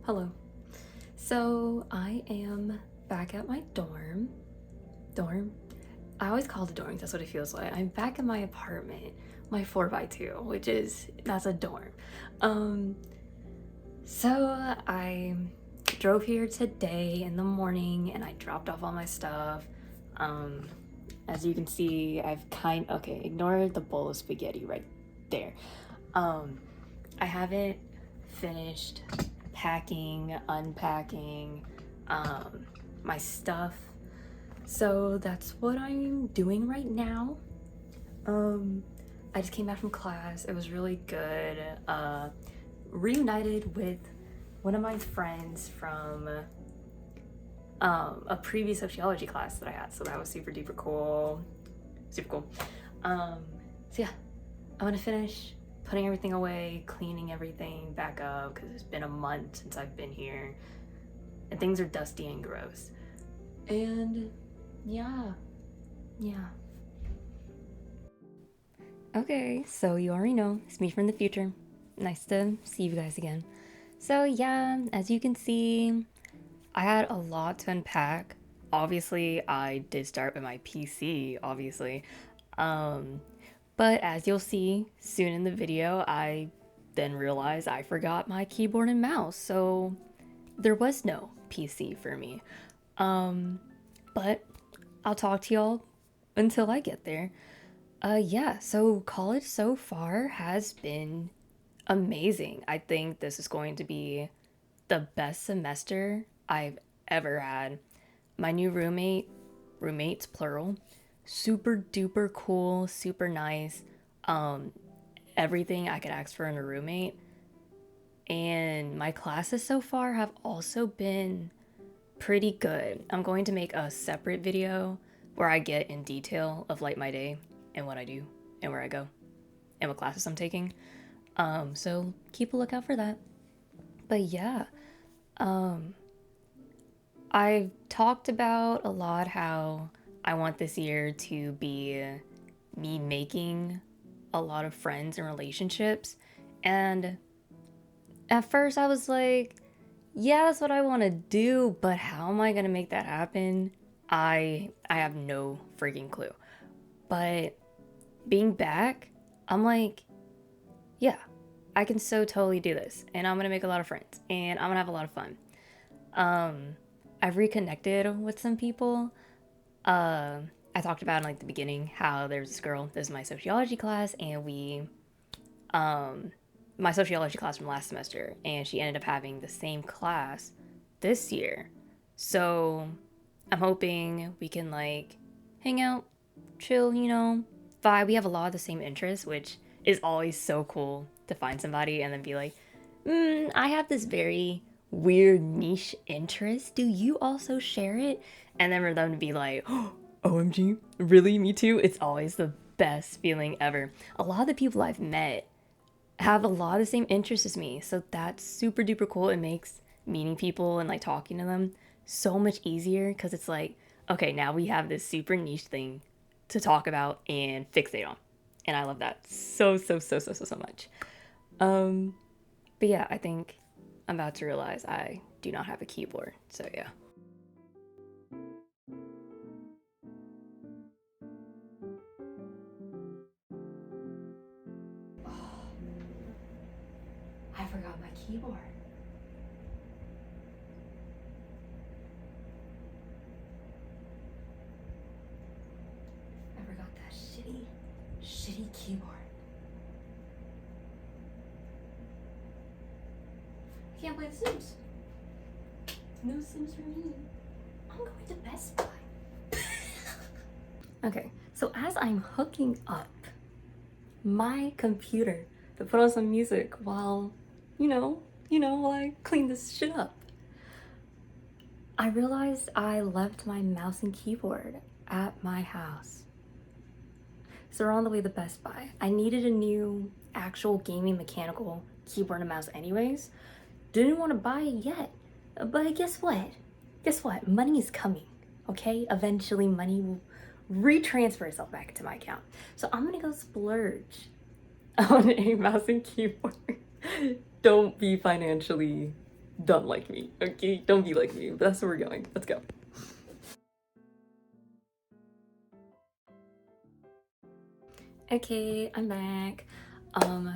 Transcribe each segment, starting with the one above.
Hello. So I am back at my dorm. Dorm? I always call it a dorm, that's what it feels like. I'm back in my apartment, my 4x2, that's a dorm. Um, so I drove here today in the morning and I dropped off all my stuff. Um, as you can see, okay, ignore the bowl of spaghetti right there. I haven't finished packing, unpacking my stuff. So that's what I'm doing right now. I just came back from class. It was really good. Reunited with one of my friends from a previous sociology class that I had. So that was super duper cool. Super cool. So yeah, I'm gonna finish putting everything away, cleaning everything back up because it's been a month since I've been here and things are dusty and gross. And yeah. Okay, so you already know, it's me from the future. Nice to see you guys again. So yeah, as you can see, I had a lot to unpack. Obviously, I did start with my PC, obviously. But as you'll see soon in the video, I then realized I forgot my keyboard and mouse, so there was no PC for me. But I'll talk to y'all until I get there. Yeah, so college so far has been amazing. I think this is going to be the best semester I've ever had. My new roommates plural, super duper cool, super nice. Everything I could ask for in a roommate. And my classes so far have also been pretty good. I'm going to make a separate video where I get in detail of like my day and what I do and where I go and what classes I'm taking. So keep a lookout for that. But yeah, I've talked about a lot how I want this year to be me making a lot of friends and relationships. And at first I was like, yeah, that's what I want to do, but how am I going to make that happen? I have no freaking clue. But being back, I'm like, yeah, I can so totally do this. And I'm going to make a lot of friends. And I'm going to have a lot of fun. I've reconnected with some people. I talked about in like the beginning how there's this girl, this is my sociology class, and my sociology class from last semester, and she ended up having the same class this year. So I'm hoping we can like hang out, chill, vibe. We have a lot of the same interests, which is always so cool to find somebody and then be like, I have this very weird niche interest. Do you also share it? And then for them to be like, oh, OMG, really? Me too? It's always the best feeling ever. A lot of the people I've met have a lot of the same interests as me, so that's super duper cool. It makes meeting people and like talking to them so much easier because it's like, okay, now we have this super niche thing to talk about and fixate on, and I love that so much. But yeah, I think I'm about to realize I do not have a keyboard, so yeah. I forgot my keyboard. I forgot that shitty keyboard. I can't play The Sims. No Sims for me. I'm going to Best Buy. Okay, so as I'm hooking up my computer to put on some music while, while I clean this shit up, I realized I left my mouse and keyboard at my house. So we're on the way to Best Buy. I needed a new actual gaming mechanical keyboard and mouse anyways. Didn't want to buy it yet, but guess what? Money is coming, okay? Eventually money will retransfer itself back into my account. So I'm gonna go splurge on a mouse and keyboard. Don't be financially Don't like me, okay? Don't be like me. But that's where we're going. Let's go. Okay, I'm back.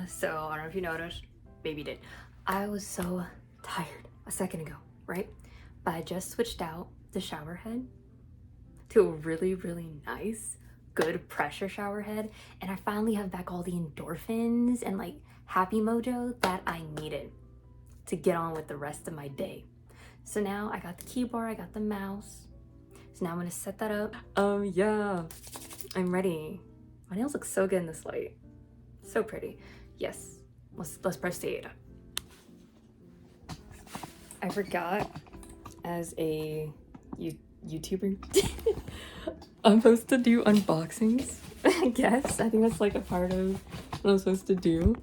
So I don't know if you noticed, maybe you did. I was so tired a second ago, right? But I just switched out the shower head to a really, really nice, good pressure shower head, and I finally have back all the endorphins and like happy mojo that I needed to get on with the rest of my day. So now I got the keyboard, I got the mouse. So now I'm gonna set that up. Yeah, I'm ready. My nails look so good in this light. So pretty. Yes, let's proceed. I forgot, as a YouTuber, I'm supposed to do unboxings. I guess I think that's like a part of what I'm supposed to do.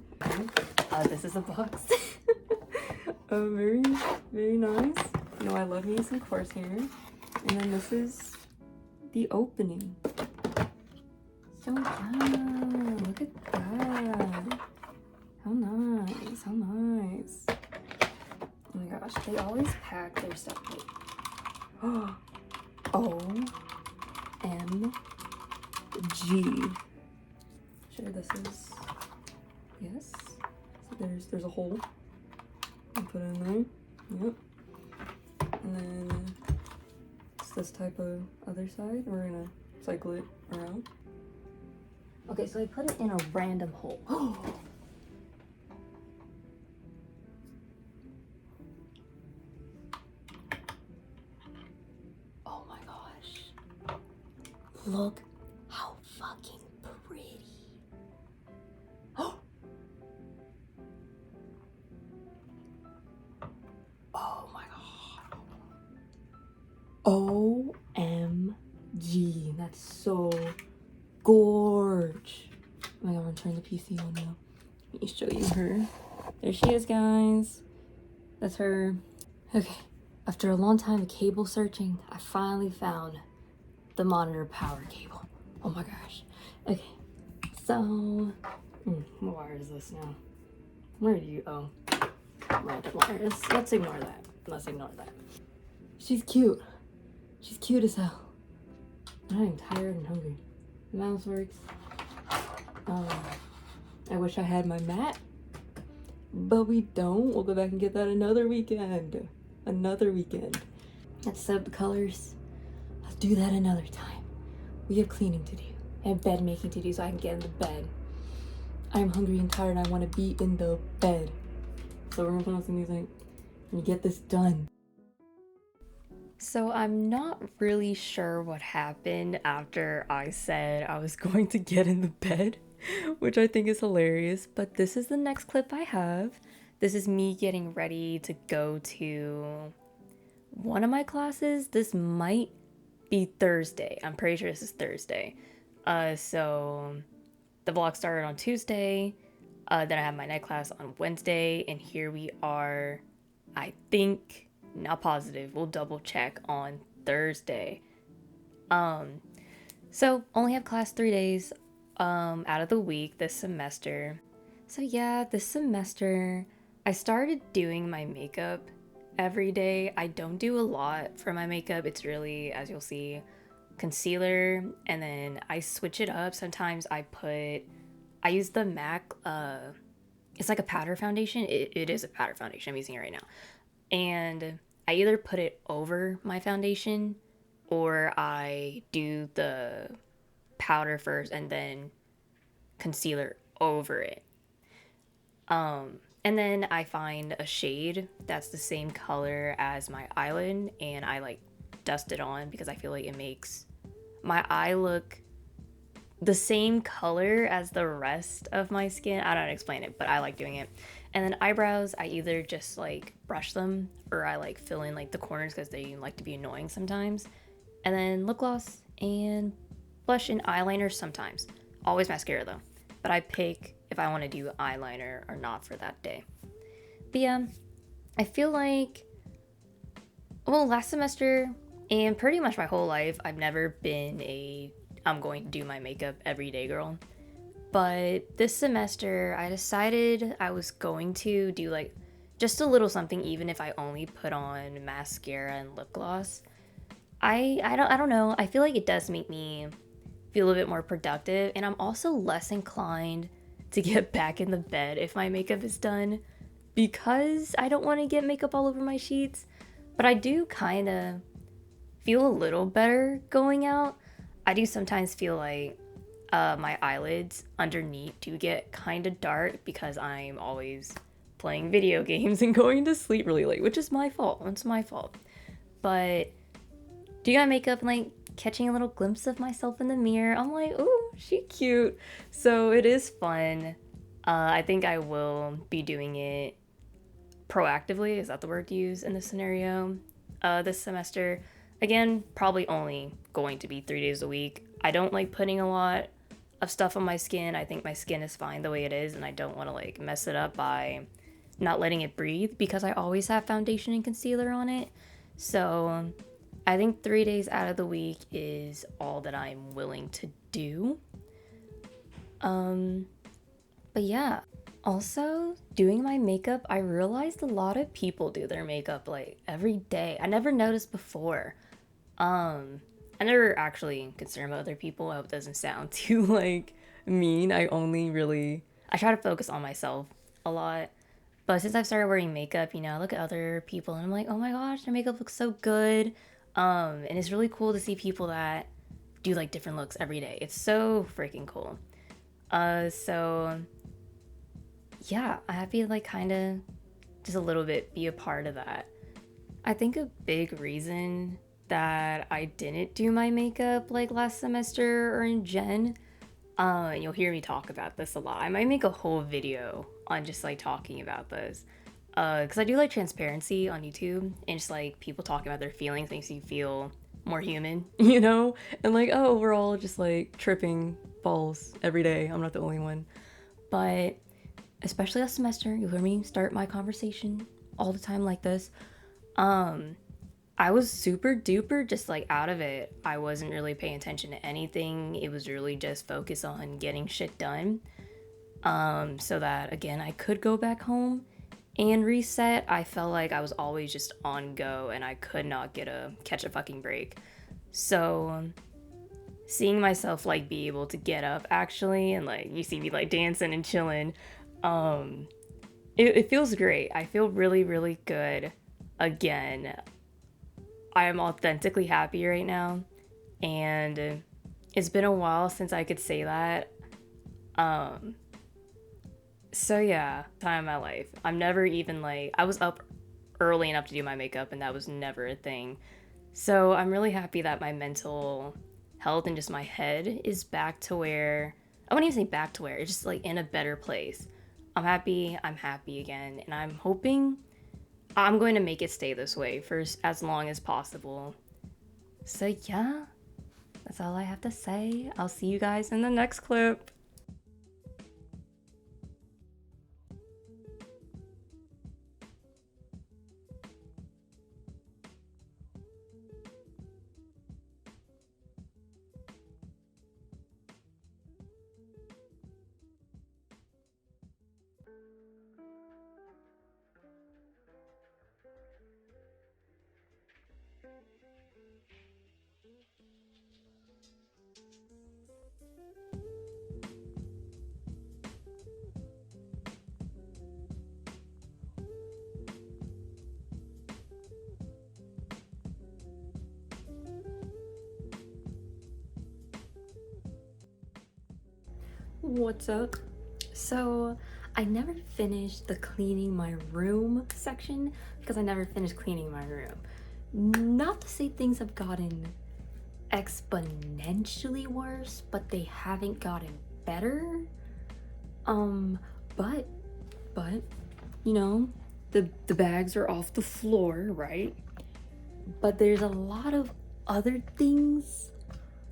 This is a box. Very, very nice. You know, I love me some corsair. And then this is the opening. So yeah, look at that. How nice, how nice. Oh my gosh, they always pack their stuff like, OMG. Sure, this is, yes. So there's a hole. I put it in there. Yep. And then it's this type of other side. We're gonna cycle it around. Okay, so I put it in a random hole. Oh my gosh. Look how fucking pretty. Oh my god. OMG. That's so gorge. Oh my god, I'm gonna turn the PC on now. Let me show you her. There she is, guys. That's her. Okay. After a long time of cable searching, I finally found the monitor power cable. Oh my gosh. Okay. So, what wire is this now? Where do you, oh. Random wires. Let's ignore that. Let's ignore that. She's cute. She's cute as hell. I'm tired and hungry. The mouse works. I wish I had my mat, but we don't. We'll go back and get that another weekend. Let's set up the colors. I'll do that another time. We have cleaning to do and bed making to do so I can get in the bed. I'm hungry and tired and I want to be in the bed. So we're gonna put on some music and get this done. So I'm not really sure what happened after I said I was going to get in the bed, which I think is hilarious, but this is the next clip I have. This is me getting ready to go to one of my classes. This might be Thursday. I'm pretty sure this is Thursday. So the vlog started on Tuesday. Then I have my night class on Wednesday, and here we are, I think, not positive, we'll double check on Thursday. So only have class 3 days out of the week this semester. So yeah, this semester I started doing my makeup every day. I don't do a lot for my makeup. It's really, as you'll see, concealer, and then I switch it up. Sometimes I use the MAC, it's like a powder foundation. It is a powder foundation. I'm using it right now. And I either put it over my foundation or I do the powder first and then concealer over it. And then I find a shade that's the same color as my eyelid and I like dust it on because I feel like it makes my eye look the same color as the rest of my skin. I don't know how to explain it, but I like doing it. And then eyebrows, I either just like brush them or I like fill in like the corners because they like to be annoying sometimes. And then lip gloss and blush and eyeliner sometimes. Always mascara though. But I pick if I want to do eyeliner or not for that day. But yeah, I feel like, well, last semester and pretty much my whole life, I've never been I'm going to do my makeup every day girl. But this semester I decided I was going to do like just a little something, even if I only put on mascara and lip gloss. I don't know. I feel like it does make me feel a bit more productive, and I'm also less inclined to get back in the bed if my makeup is done because I don't want to get makeup all over my sheets. But I do kind of feel a little better going out. I do sometimes feel like my eyelids underneath do get kind of dark because I'm always playing video games and going to sleep really late, which is my fault. It's my fault. But doing my makeup and like catching a little glimpse of myself in the mirror, I'm like, ooh, she cute. So it is fun. I think I will be doing it proactively. Is that the word to use in this scenario? This semester. Again, probably only going to be 3 days a week. I don't like putting a lot of stuff on my skin. I think my skin is fine the way it is, and I don't want to like mess it up by not letting it breathe because I always have foundation and concealer on it. So I think 3 days out of the week is all that I'm willing to do. But yeah, also doing my makeup, I realized a lot of people do their makeup like every day. I never noticed before. I never actually concerned about other people. I hope it doesn't sound too like mean. I try to focus on myself a lot. But since I've started wearing makeup, I look at other people and I'm like, oh my gosh, their makeup looks so good. And it's really cool to see people that do like different looks every day. It's so freaking cool. So yeah, I'm happy to like kind of just a little bit be a part of that. I think a big reason that I didn't do my makeup like last semester or in Gen, you'll hear me talk about this a lot. I might make a whole video on just like talking about this. Because I do like transparency on YouTube, and just like people talking about their feelings makes you feel more human, And like, oh, we're all just like tripping balls every day. I'm not the only one. But especially last semester, you'll hear me start my conversation all the time like this. I was super duper just like out of it. I wasn't really paying attention to anything. It was really just focused on getting shit done. So that again, I could go back home and reset. I felt like I was always just on go and I could not catch a fucking break. So seeing myself like be able to get up actually and like you see me like dancing and chilling, it feels great. I feel really, really good. Again, I am authentically happy right now, and it's been a while since I could say that. So yeah, time of my life. I'm never even like, I was up early enough to do my makeup and that was never a thing. So I'm really happy that my mental health and just my head is back to where, I wouldn't even say back to where, it's just like in a better place. I'm happy again, and I'm hoping I'm going to make it stay this way for as long as possible. So yeah, that's all I have to say. I'll see you guys in the next clip. What's up? So I never finished the cleaning my room section because I never finished cleaning my room. Not to say things have gotten exponentially worse, but they haven't gotten better. But the bags are off the floor, right? But there's a lot of other things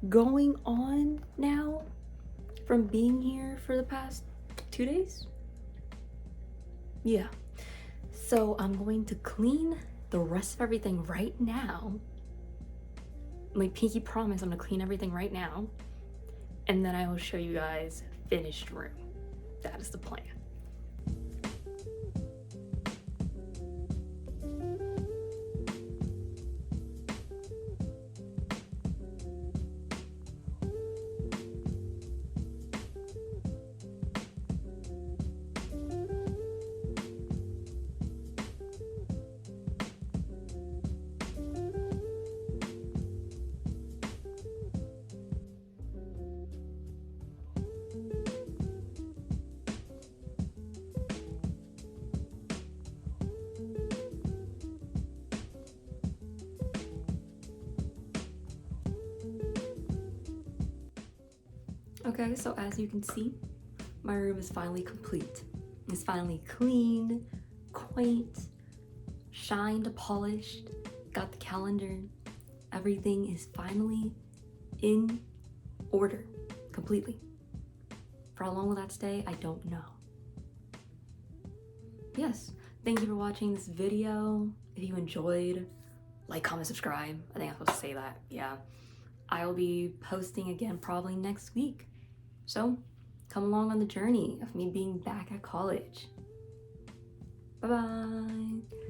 going on now from being here for the past 2 days. Yeah. So I'm going to clean the rest of everything right now. My pinky promise, I'm gonna clean everything right now. And then I will show you guys finished room. That is the plan. Okay, so as you can see, my room is finally complete. It's finally clean, quaint, shined, polished, got the calendar. Everything is finally in order, completely. For how long will that stay? I don't know. Yes, thank you for watching this video. If you enjoyed, like, comment, subscribe. I think I'm supposed to say that, yeah. I will be posting again probably next week. So, come along on the journey of me being back at college. Bye-bye.